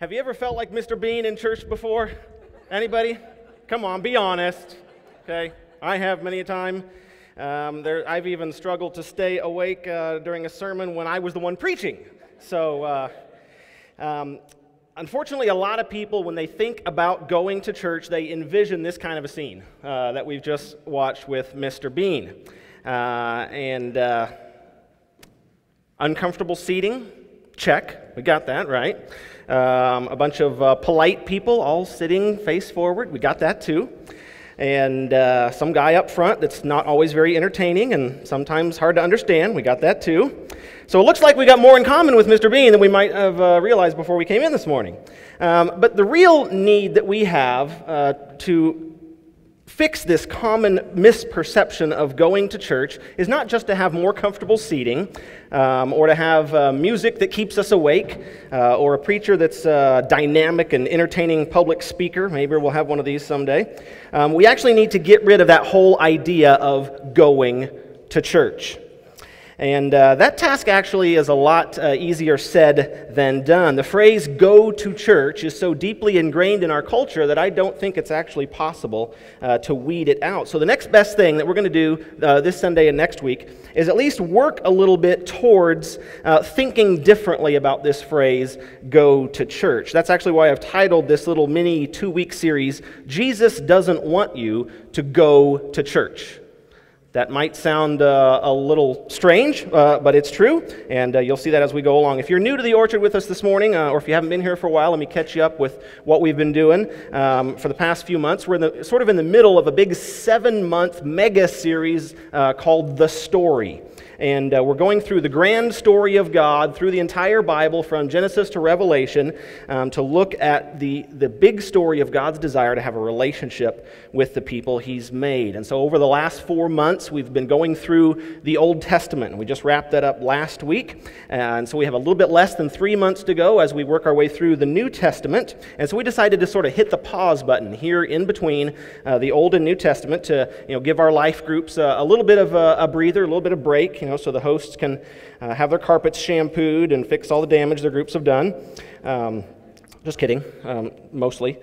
Have you ever felt like Mr. Bean in church before? Anybody? Come on, be honest. Okay, I have many a time. I've even struggled to stay awake during a sermon when I was the one preaching. So, unfortunately, a lot of people, when they think about going to church, they envision this kind of a scene that we've just watched with Mr. Bean. Uncomfortable seating, check. We got that, right? A bunch of polite people all sitting face forward. We got that too. And some guy up front that's not always very entertaining and sometimes hard to understand. We got that too. So it looks like we got more in common with Mr. Bean than we might have realized before we came in this morning. But the real need that we have to fix this common misperception of going to church is not just to have more comfortable seating or to have music that keeps us awake or a preacher that's dynamic and entertaining public speaker. Maybe we'll have one of these someday. We actually need to get rid of that whole idea of going to church. And that task actually is a lot easier said than done. The phrase "go to church" is so deeply ingrained in our culture that I don't think it's actually possible to weed it out. So the next best thing that we're going to do this Sunday and next week is at least work a little bit towards thinking differently about this phrase, "go to church." That's actually why I've titled this little mini 2-week series, "Jesus Doesn't Want You to Go to Church." That might sound a little strange, but it's true, and you'll see that as we go along. If you're new to the Orchard with us this morning, or if you haven't been here for a while, let me catch you up with what we've been doing for the past few months. We're sort of in the middle of a big 7-month mega series called The Story. And we're going through the grand story of God through the entire Bible from Genesis to Revelation to look at the big story of God's desire to have a relationship with the people He's made. And so over the last 4 months, we've been going through the Old Testament. We just wrapped that up last week. And so we have a little bit less than 3 months to go as we work our way through the New Testament. And so we decided to sort of hit the pause button here in between the Old and New Testament to give our life groups a little bit of a breather, a little bit of break, so the hosts can have their carpets shampooed and fix all the damage their groups have done. Just kidding, mostly.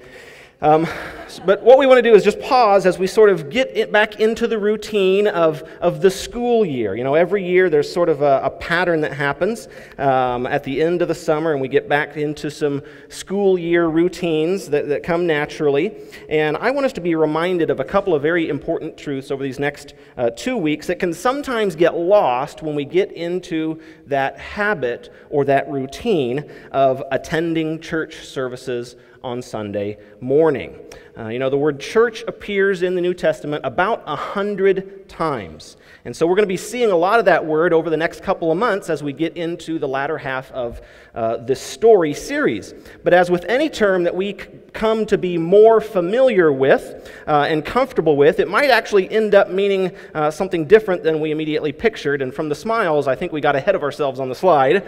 But what we want to do is just pause as we sort of get back into the routine of the school year. You know, every year there's sort of a pattern that happens at the end of the summer, and we get back into some school year routines that come naturally. And I want us to be reminded of a couple of very important truths over these next 2 weeks that can sometimes get lost when we get into that habit or that routine of attending church services on Sunday morning. The word church appears in the New Testament about 100 times. And so we're going to be seeing a lot of that word over the next couple of months as we get into the latter half of this story series. But as with any term that we come to be more familiar with and comfortable with, it might actually end up meaning something different than we immediately pictured. And from the smiles, I think we got ahead of ourselves on the slide.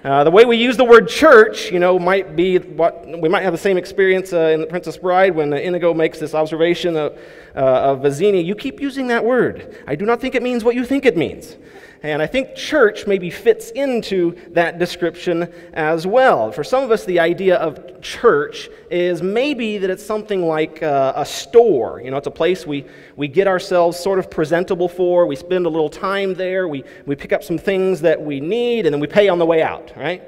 The way we use the word church, might be what we might have the same experience in The Princess Bride when Inigo makes this observation of Vizzini. You keep using that word. I do not think it means what you think it means. And I think church maybe fits into that description as well. For some of us, the idea of church is maybe that it's something like a store. It's a place we get ourselves sort of presentable for. We spend a little time there. We pick up some things that we need, and then we pay on the way out, right?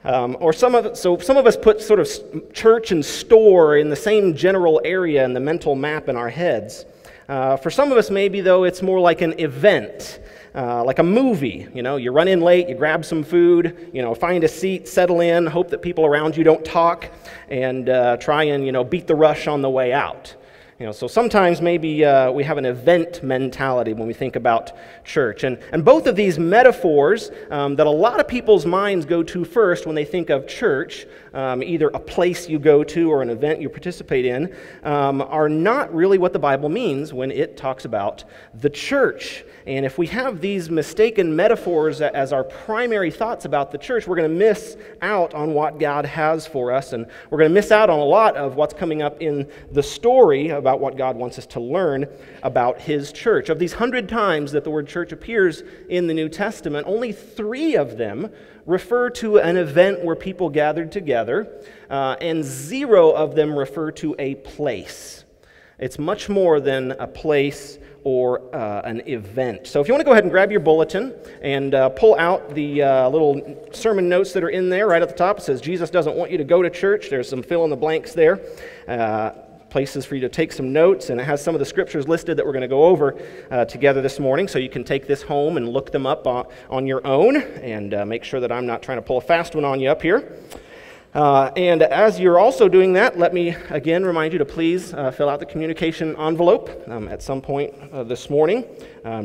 Some of us put sort of church and store in the same general area in the mental map in our heads. For some of us, maybe, though, it's more like an event. Like a movie, you run in late, you grab some food, find a seat, settle in, hope that people around you don't talk, and try and, beat the rush on the way out. So sometimes maybe we have an event mentality when we think about church. And both of these metaphors that a lot of people's minds go to first when they think of church, either a place you go to or an event you participate in, are not really what the Bible means when it talks about the church. And if we have these mistaken metaphors as our primary thoughts about the church, we're going to miss out on what God has for us, and we're going to miss out on a lot of what's coming up in the story about what God wants us to learn about His church. Of these 100 times that the word church appears in the New Testament, only 3 of them refer to an event where people gathered together, and 0 of them refer to a place. It's much more than a place or an event. So if you want to go ahead and grab your bulletin and pull out the little sermon notes that are in there right at the top. It says Jesus doesn't want you to go to church. There's some fill in the blanks there. Places for you to take some notes, and it has some of the scriptures listed that we're going to go over together this morning, so you can take this home and look them up on your own, and make sure that I'm not trying to pull a fast one on you up here. And as you're also doing that, let me again remind you to please fill out the communication envelope at some point this morning.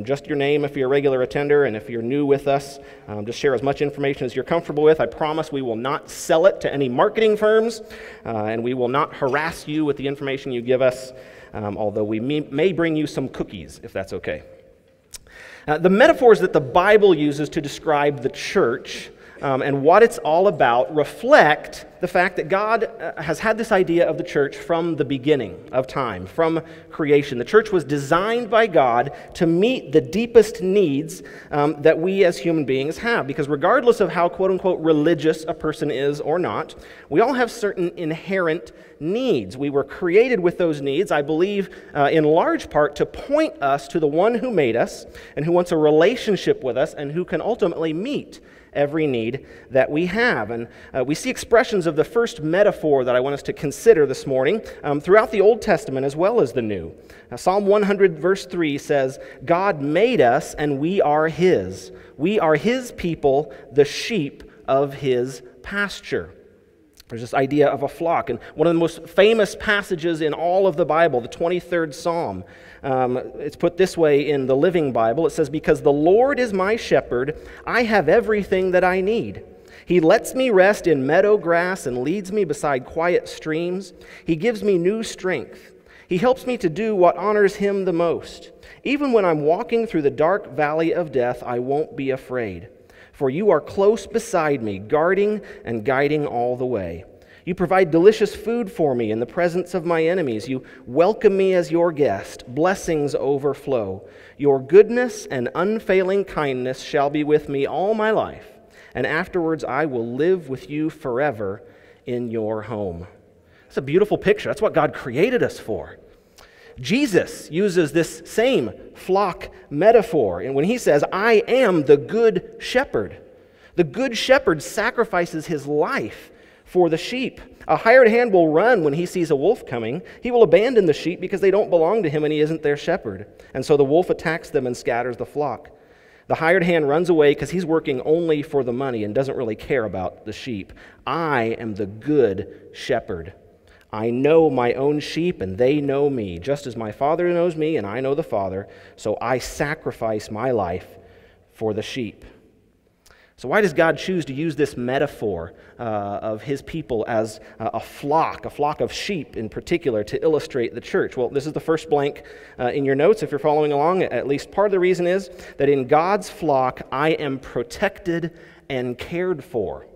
Just your name if you're a regular attender, and if you're new with us, just share as much information as you're comfortable with. I promise we will not sell it to any marketing firms, and we will not harass you with the information you give us, although we may bring you some cookies, if that's okay. The metaphors that the Bible uses to describe the church and what it's all about reflect the fact that God has had this idea of the church from the beginning of time, from creation. The church was designed by God to meet the deepest needs that we as human beings have, because regardless of how quote-unquote religious a person is or not, we all have certain inherent needs. We were created with those needs, I believe, in large part to point us to the one who made us and who wants a relationship with us and who can ultimately meet every need that we have. And we see expressions of the first metaphor that I want us to consider this morning throughout the Old Testament as well as the New. Now, Psalm 100 verse 3 says, God made us and we are His. We are His people, the sheep of His pasture. There's this idea of a flock. And one of the most famous passages in all of the Bible, the 23rd Psalm, it's put this way in the Living Bible. It says, because the Lord is my shepherd, I have everything that I need. He lets me rest in meadow grass and leads me beside quiet streams. He gives me new strength. He helps me to do what honors Him the most. Even when I'm walking through the dark valley of death, I won't be afraid. For you are close beside me, guarding and guiding all the way. You provide delicious food for me in the presence of my enemies. You welcome me as your guest. Blessings overflow. Your goodness and unfailing kindness shall be with me all my life, and afterwards I will live with you forever in your home. It's a beautiful picture. That's what God created us for. Jesus uses this same flock metaphor, and when he says, I am the good shepherd. The good shepherd sacrifices his life for the sheep. A hired hand will run when he sees a wolf coming. He will abandon the sheep because they don't belong to him and he isn't their shepherd. And so the wolf attacks them and scatters the flock. The hired hand runs away because he's working only for the money and doesn't really care about the sheep. I am the good shepherd. I know my own sheep and they know me, just as my Father knows me and I know the Father, so I sacrifice my life for the sheep. So why does God choose to use this metaphor of his people as a flock of sheep in particular, to illustrate the church? Well, this is the first blank in your notes if you're following along. At least part of the reason is that in God's flock, I am protected and cared for.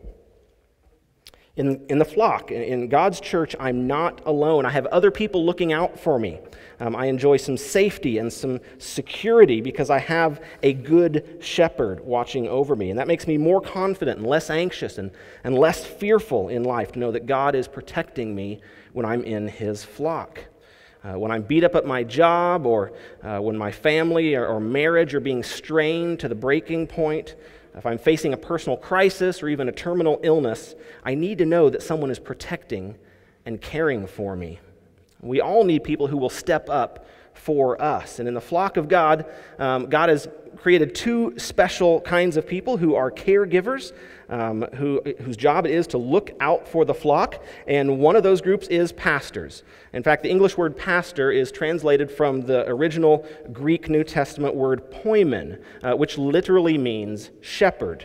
In the flock, in God's church, I'm not alone. I have other people looking out for me. I enjoy some safety and some security because I have a good shepherd watching over me. And that makes me more confident and less anxious and less fearful in life to know that God is protecting me when I'm in his flock. When I'm beat up at my job, or when my family or marriage are being strained to the breaking point, if I'm facing a personal crisis or even a terminal illness, I need to know that someone is protecting and caring for me. We all need people who will step up for us. And in the flock of God, God has created two special kinds of people who are caregivers, whose job it is to look out for the flock, and one of those groups is pastors. In fact, the English word pastor is translated from the original Greek New Testament word poimen, which literally means shepherd.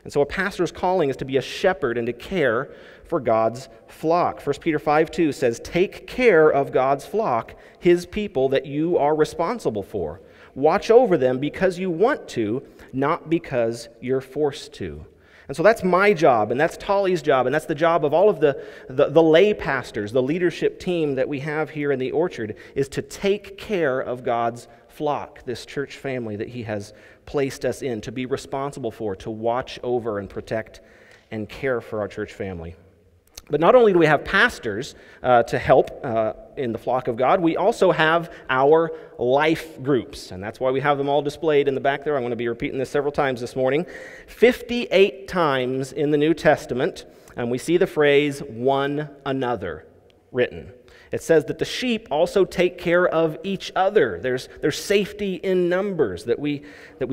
And so a pastor's calling is to be a shepherd and to care for God's flock. 1 Peter 5:2 says, take care of God's flock, his people that you are responsible for. Watch over them because you want to, not because you're forced to. And so that's my job, and that's Tali's job, and that's the job of all of the lay pastors, the leadership team that we have here in the Orchard, is to take care of God's flock, this church family that he has placed us in, to be responsible for, to watch over and protect and care for our church family. But not only do we have pastors to help in the flock of God, we also have our life groups. And that's why we have them all displayed in the back there. I'm going to be repeating this several times this morning. 58 times in the New Testament, and we see the phrase one another written. It says that the sheep also take care of each other. There's safety in numbers, that we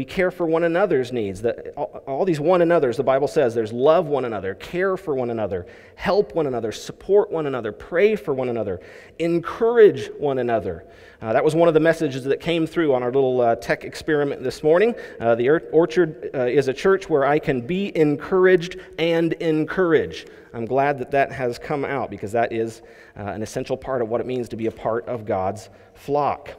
care for one another's needs. That all these one another's, the Bible says, there's love one another, care for one another, help one another, support one another, pray for one another, encourage one another. That was one of the messages that came through on our little tech experiment this morning. The Orchard is a church where I can be encouraged and encourage. I'm glad that that has come out, because that is an essential part of what it means to be a part of God's flock.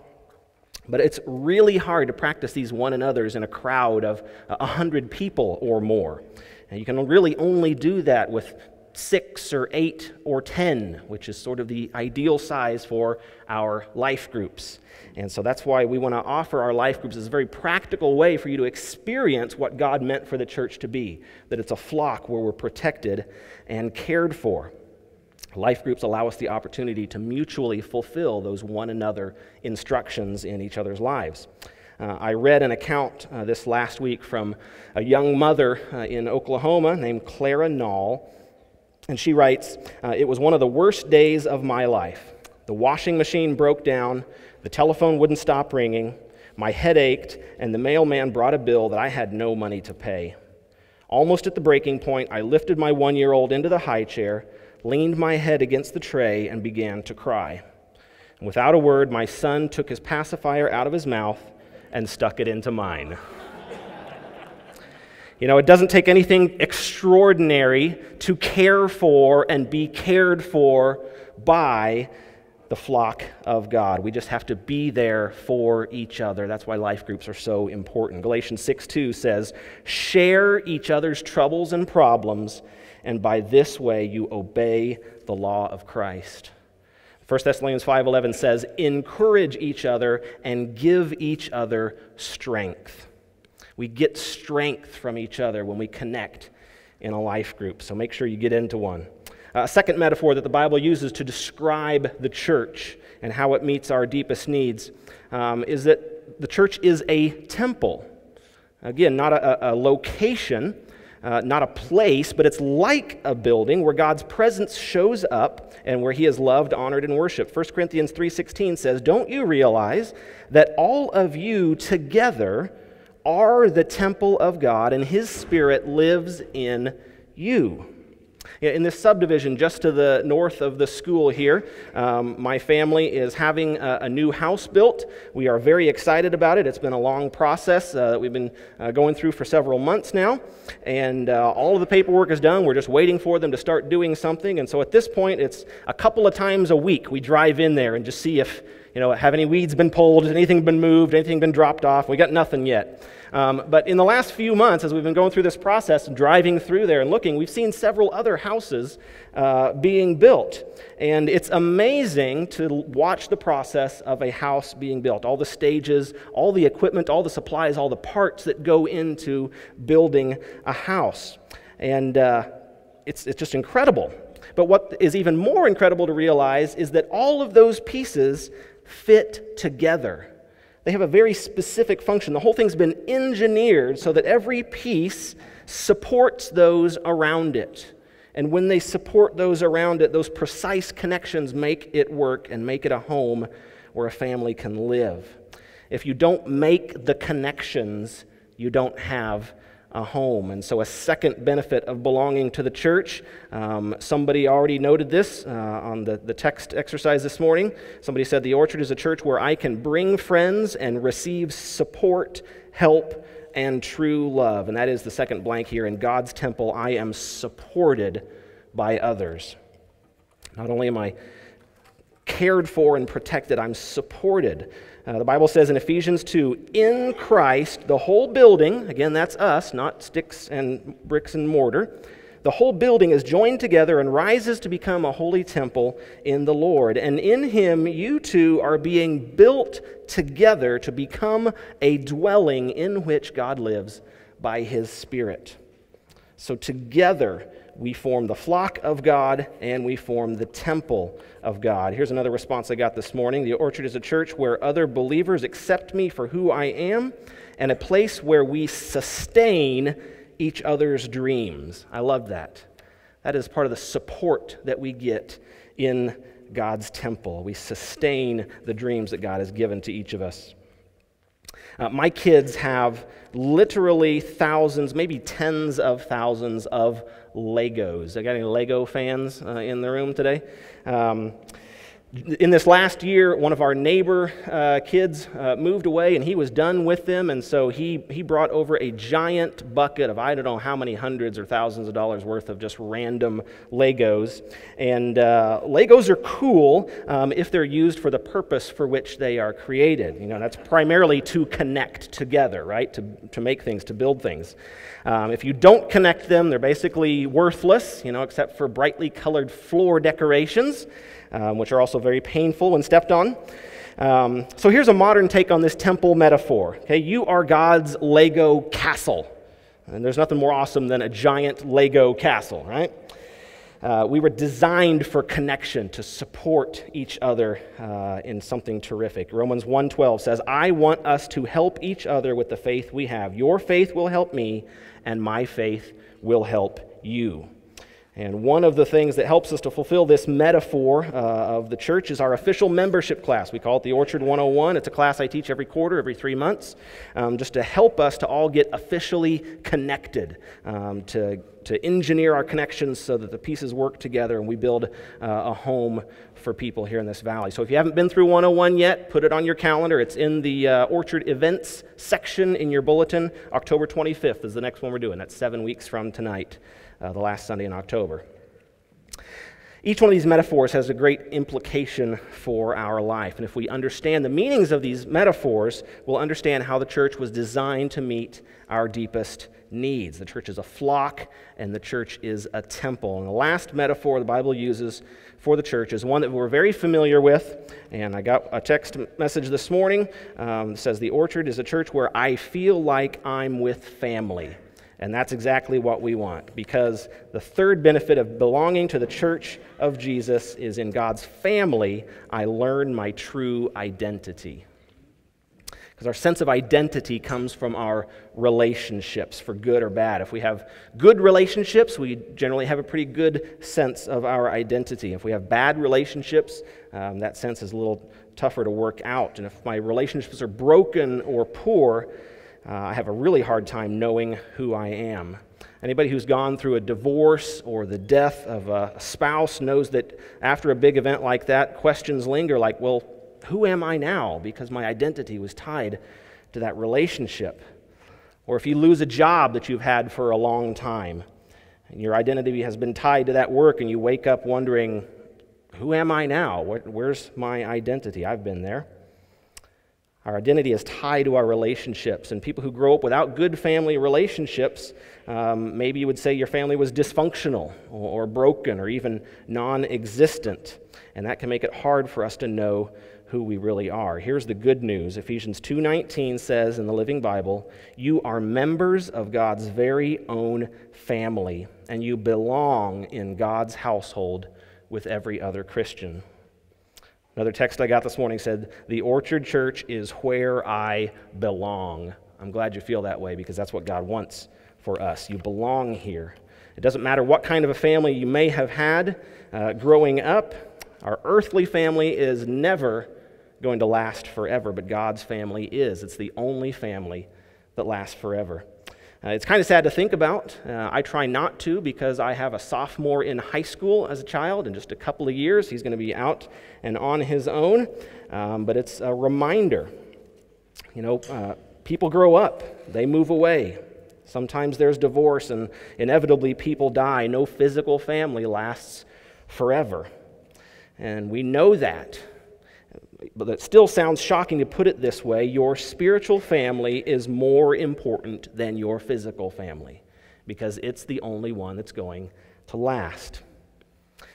But it's really hard to practice these one another's in a crowd of 100 people or more. And you can really only do that with 6 or 8 or 10, which is sort of the ideal size for our life groups. And so that's why we want to offer our life groups as a very practical way for you to experience what God meant for the church to be, that it's a flock where we're protected and cared for. Life groups allow us the opportunity to mutually fulfill those one another instructions in each other's lives. I read an account this last week from a young mother in Oklahoma named Clara Nall. And she writes, it was one of the worst days of my life. The washing machine broke down, the telephone wouldn't stop ringing, my head ached, and the mailman brought a bill that I had no money to pay. Almost at the breaking point, I lifted my 1-year-old into the high chair, leaned my head against the tray, and began to cry. And without a word, my son took his pacifier out of his mouth and stuck it into mine. You know, it doesn't take anything extraordinary to care for and be cared for by the flock of God. We just have to be there for each other. That's why life groups are so important. Galatians 6:2 says, share each other's troubles and problems, and by this way you obey the law of Christ. 1 Thessalonians 5:11 says, encourage each other and give each other strength. We get strength from each other when we connect in a life group, so make sure you get into one. A second metaphor that the Bible uses to describe the church and how it meets our deepest needs is that the church is a temple. Again, not a location, not a place, but it's like a building where God's presence shows up and where he is loved, honored, and worshiped. 1 Corinthians 3:16 says, "Don't you realize that all of you together are the temple of God, and his Spirit lives in you?" In this subdivision just to the north of the school here, my family is having a new house built. We are very excited about it. It's been a long process that we've been going through for several months now, and all of the paperwork is done. We're just waiting for them to start doing something, and so at this point, it's a couple of times a week we drive in there and just see if, have any weeds been pulled, has anything been moved, anything been dropped off. We got nothing yet. But in the last few months, as we've been going through this process, driving through there and looking, we've seen several other houses being built. And it's amazing to watch the process of a house being built. All the stages, all the equipment, all the supplies, all the parts that go into building a house. And it's just incredible. But what is even more incredible to realize is that all of those pieces fit together. They have a very specific function. The whole thing's been engineered so that every piece supports those around it. And when they support those around it, those precise connections make it work and make it a home where a family can live. If you don't make the connections, you don't have a home. And so a second benefit of belonging to the church, somebody already noted this on the text exercise this morning. Somebody said the Orchard is a church where I can bring friends and receive support, help, and true love. And that is the second blank here. In God's temple, I am supported by others. Not only am I cared for and protected, I'm supported. The Bible says in Ephesians 2, in Christ, the whole building, again, that's us, not sticks and bricks and mortar, the whole building is joined together and rises to become a holy temple in the Lord. And in him, you two are being built together to become a dwelling in which God lives by his Spirit. So together, we form the flock of God, and we form the temple of God. Here's another response I got this morning. The Orchard is a church where other believers accept me for who I am, and a place where we sustain each other's dreams. I love that. That is part of the support that we get in God's temple. We sustain the dreams that God has given to each of us. My kids have literally thousands, maybe tens of thousands of Legos. I got any Lego fans in the room today? In this last year, one of our neighbor kids moved away, and he was done with them, and so he brought over a giant bucket of I don't know how many hundreds or thousands of dollars worth of just random Legos. And Legos are cool if they're used for the purpose for which they are created. That's primarily to connect together, right? To make things, to build things. If you don't connect them, they're basically worthless, except for brightly colored floor decorations, which are also very painful when stepped on. So here's a modern take on this temple metaphor. Okay, you are God's Lego castle. And there's nothing more awesome than a giant Lego castle, right? We were designed for connection, to support each other in something terrific. Romans 1:12 says, I want us to help each other with the faith we have. Your faith will help me, and my faith will help you. And one of the things that helps us to fulfill this metaphor of the church is our official membership class. We call it the Orchard 101. It's a class I teach every quarter, every 3 months, just to help us to all get officially connected, to engineer our connections so that the pieces work together and we build a home for people here in this valley. So if you haven't been through 101 yet, put it on your calendar. It's in the Orchard events section in your bulletin. October 25th is the next one we're doing. That's 7 weeks from tonight. The last Sunday in October. Each one of these metaphors has a great implication for our life. And if we understand the meanings of these metaphors, we'll understand how the church was designed to meet our deepest needs. The church is a flock, and the church is a temple. And the last metaphor the Bible uses for the church is one that we're very familiar with. And I got a text message this morning that says, the Orchard is a church where I feel like I'm with family. And that's exactly what we want, because the third benefit of belonging to the church of Jesus is in God's family, I learn my true identity. Because our sense of identity comes from our relationships, for good or bad. If we have good relationships, we generally have a pretty good sense of our identity. If we have bad relationships, that sense is a little tougher to work out. And if my relationships are broken or poor, I have a really hard time knowing who I am. Anybody who's gone through a divorce or the death of a spouse knows that after a big event like that, questions linger like, well, who am I now? Because my identity was tied to that relationship. Or if you lose a job that you've had for a long time, and your identity has been tied to that work, and you wake up wondering, who am I now? Where's my identity? I've been there. Our identity is tied to our relationships, and people who grow up without good family relationships, maybe you would say your family was dysfunctional or broken or even non-existent, and that can make it hard for us to know who we really are. Here's the good news. Ephesians 2:19 says in the Living Bible, you are members of God's very own family, and you belong in God's household with every other Christian. Another text I got this morning said, the Orchard Church is where I belong. I'm glad you feel that way, because that's what God wants for us. You belong here. It doesn't matter what kind of a family you may have had growing up. Our earthly family is never going to last forever, but God's family is. It's the only family that lasts forever. It's kind of sad to think about. I try not to, because I have a sophomore in high school as a child. In just a couple of years, he's going to be out and on his own. But it's a reminder. People grow up. They move away. Sometimes there's divorce, and inevitably people die. No physical family lasts forever. And we know that. But it still sounds shocking to put it this way. Your spiritual family is more important than your physical family, because it's the only one that's going to last.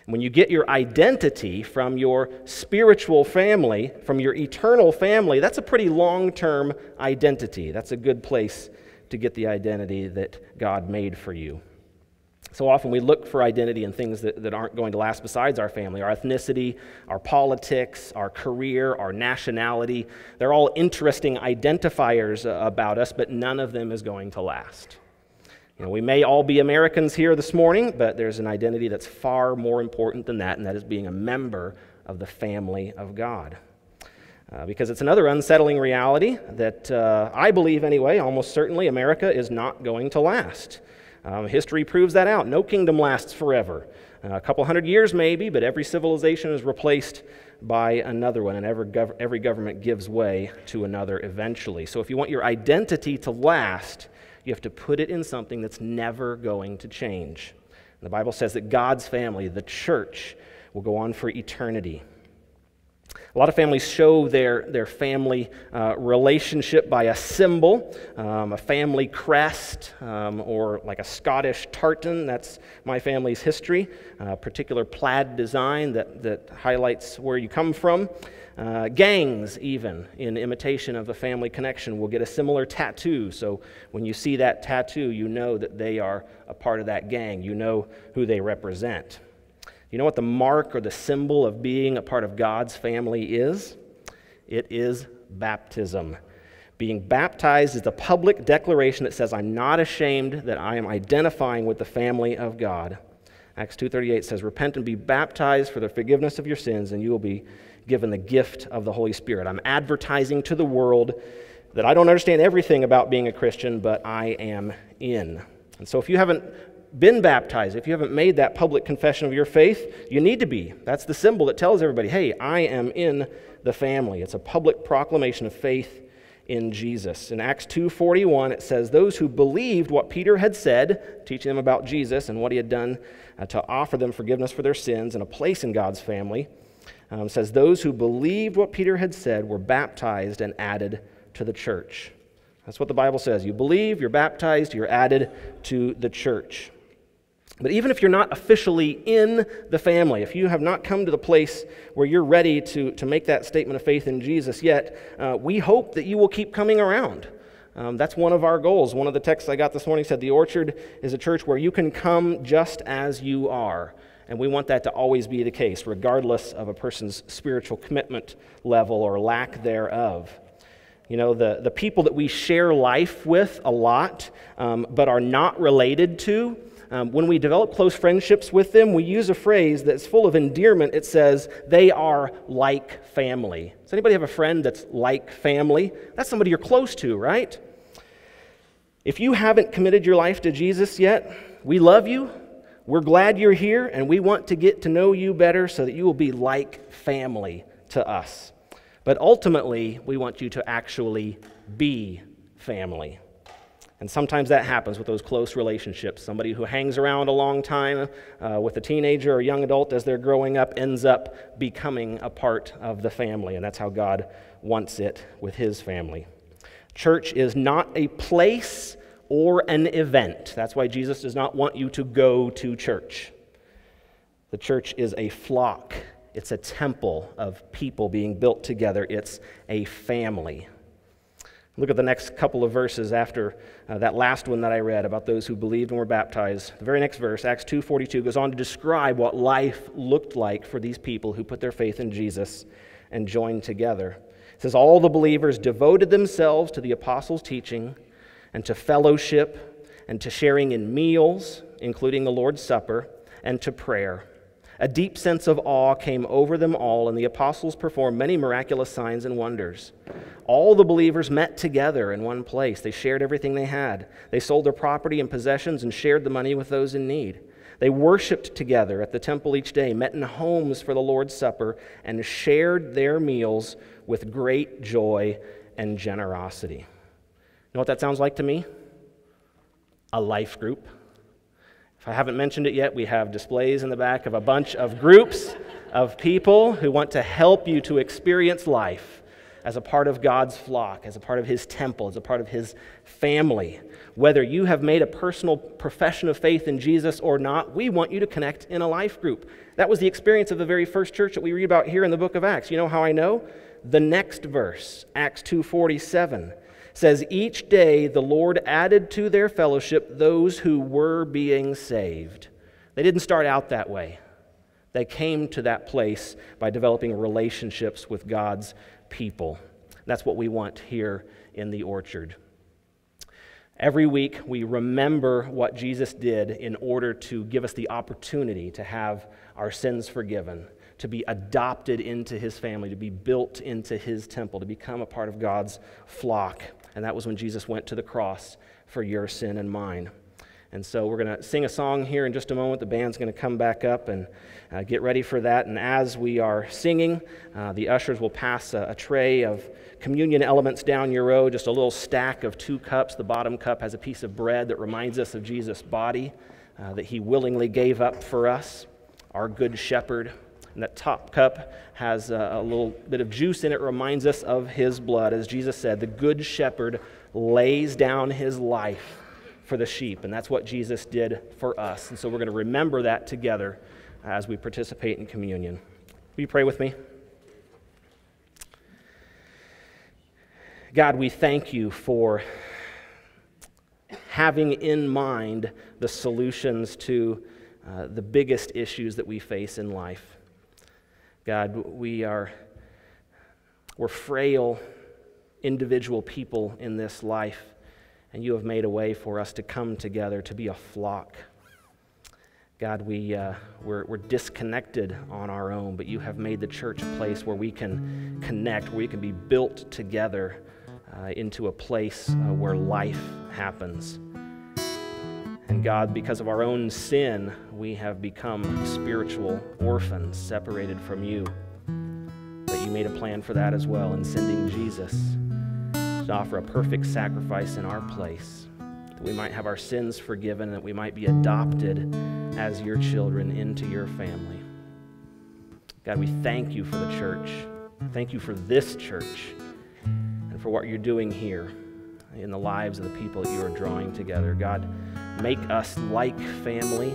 When you get your identity from your spiritual family, from your eternal family, that's a pretty long-term identity. That's a good place to get the identity that God made for you. So often we look for identity in things that aren't going to last besides our family. Our ethnicity, our politics, our career, our nationality. They're all interesting identifiers about us, but none of them is going to last. We may all be Americans here this morning, but there's an identity that's far more important than that, and that is being a member of the family of God. Because it's another unsettling reality that I believe anyway, almost certainly, America is not going to last. History proves that out. No kingdom lasts forever. A couple hundred years maybe, but every civilization is replaced by another one, and every government gives way to another eventually. So if you want your identity to last, you have to put it in something that's never going to change. And the Bible says that God's family, the church, will go on for eternity. A lot of families show their family relationship by a symbol, a family crest, or like a Scottish tartan. That's my family's history, a particular plaid design that highlights where you come from. Gangs, even, in imitation of the family connection, will get a similar tattoo. So when you see that tattoo, you know that they are a part of that gang. You know who they represent. You know what the mark or the symbol of being a part of God's family is? It is baptism. Being baptized is the public declaration that says, I'm not ashamed that I am identifying with the family of God. Acts 2:38 says, repent and be baptized for the forgiveness of your sins, and you will be given the gift of the Holy Spirit. I'm advertising to the world that I don't understand everything about being a Christian, but I am in. And so if you haven't been baptized, if you haven't made that public confession of your faith, you need to be. That's the symbol that tells everybody, hey, I am in the family. It's a public proclamation of faith in Jesus. In Acts 2:41, it says, those who believed what Peter had said, teaching them about Jesus and what he had done to offer them forgiveness for their sins and a place in God's family, says those who believed what Peter had said were baptized and added to the church. That's what the Bible says. You believe, you're baptized, you're added to the church. But even if you're not officially in the family, if you have not come to the place where you're ready to make that statement of faith in Jesus yet, we hope that you will keep coming around. That's one of our goals. One of the texts I got this morning said the Orchard is a church where you can come just as you are. And we want that to always be the case, regardless of a person's spiritual commitment level or lack thereof. You know, the people that we share life with a lot, but are not related to, when we develop close friendships with them, we use a phrase that's full of endearment. It says, they are like family. Does anybody have a friend that's like family? That's somebody you're close to, right? If you haven't committed your life to Jesus yet, we love you. We're glad you're here, and we want to get to know you better so that you will be like family to us. But ultimately, we want you to actually be family. And sometimes that happens with those close relationships. Somebody who hangs around a long time with a teenager or a young adult as they're growing up ends up becoming a part of the family, and that's how God wants it with His family. Church is not a place or an event. That's why Jesus does not want you to go to church. The church is a flock. It's a temple of people being built together. It's a family. Look at the next couple of verses after that last one that I read about those who believed and were baptized. The very next verse, Acts 2:42, goes on to describe what life looked like for these people who put their faith in Jesus and joined together. It says, all the believers devoted themselves to the apostles' teaching and to fellowship and to sharing in meals, including the Lord's Supper, and to prayer. A deep sense of awe came over them all, and the apostles performed many miraculous signs and wonders. All the believers met together in one place. They shared everything they had. They sold their property and possessions and shared the money with those in need. They worshiped together at the temple each day, met in homes for the Lord's Supper, and shared their meals with great joy and generosity. You know what that sounds like to me? A life group. If I haven't mentioned it yet, we have displays in the back of a bunch of groups of people who want to help you to experience life as a part of God's flock, as a part of His temple, as a part of His family. Whether you have made a personal profession of faith in Jesus or not, we want you to connect in a life group. That was the experience of the very first church that we read about here in the book of Acts. You know how I know? The next verse, Acts 2:47. Says, each day the Lord added to their fellowship those who were being saved. They didn't start out that way. They came to that place by developing relationships with God's people. That's what we want here in the Orchard. Every week we remember what Jesus did in order to give us the opportunity to have our sins forgiven, to be adopted into His family, to be built into His temple, to become a part of God's flock. And that was when Jesus went to the cross for your sin and mine. And so we're going to sing a song here in just a moment. The band's going to come back up and get ready for that. And as we are singing, the ushers will pass a tray of communion elements down your row, just a little stack of 2 cups. The bottom cup has a piece of bread that reminds us of Jesus' body that He willingly gave up for us, our good shepherd. And that top cup has a little bit of juice in it, reminds us of His blood. As Jesus said, the good shepherd lays down his life for the sheep. And that's what Jesus did for us. And so we're going to remember that together as we participate in communion. Will you pray with me? God, we thank You for having in mind the solutions to the biggest issues that we face in life. God, we're frail individual people in this life, and You have made a way for us to come together, to be a flock. God, we're disconnected on our own, but You have made the church a place where we can connect, where we can be built together into a place where life happens. And God, because of our own sin, we have become spiritual orphans, separated from You. But You made a plan for that as well in sending Jesus to offer a perfect sacrifice in our place, that we might have our sins forgiven, that we might be adopted as Your children into Your family. God, we thank You for the church. Thank You for this church and for what You're doing here in the lives of the people that You are drawing together. God, make us like family.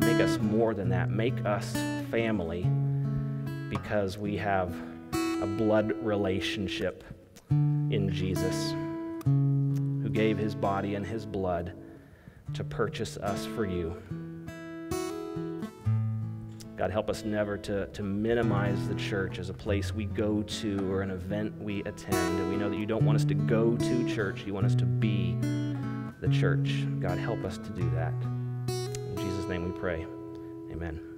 Make us more than that. Make us family because we have a blood relationship in Jesus. who gave his body and his blood to purchase us for you. God, help us never to minimize the church as a place we go to or an event we attend. And we know that you don't want us to go to church. You want us to be the church. God, help us to do that. In Jesus' name we pray. Amen.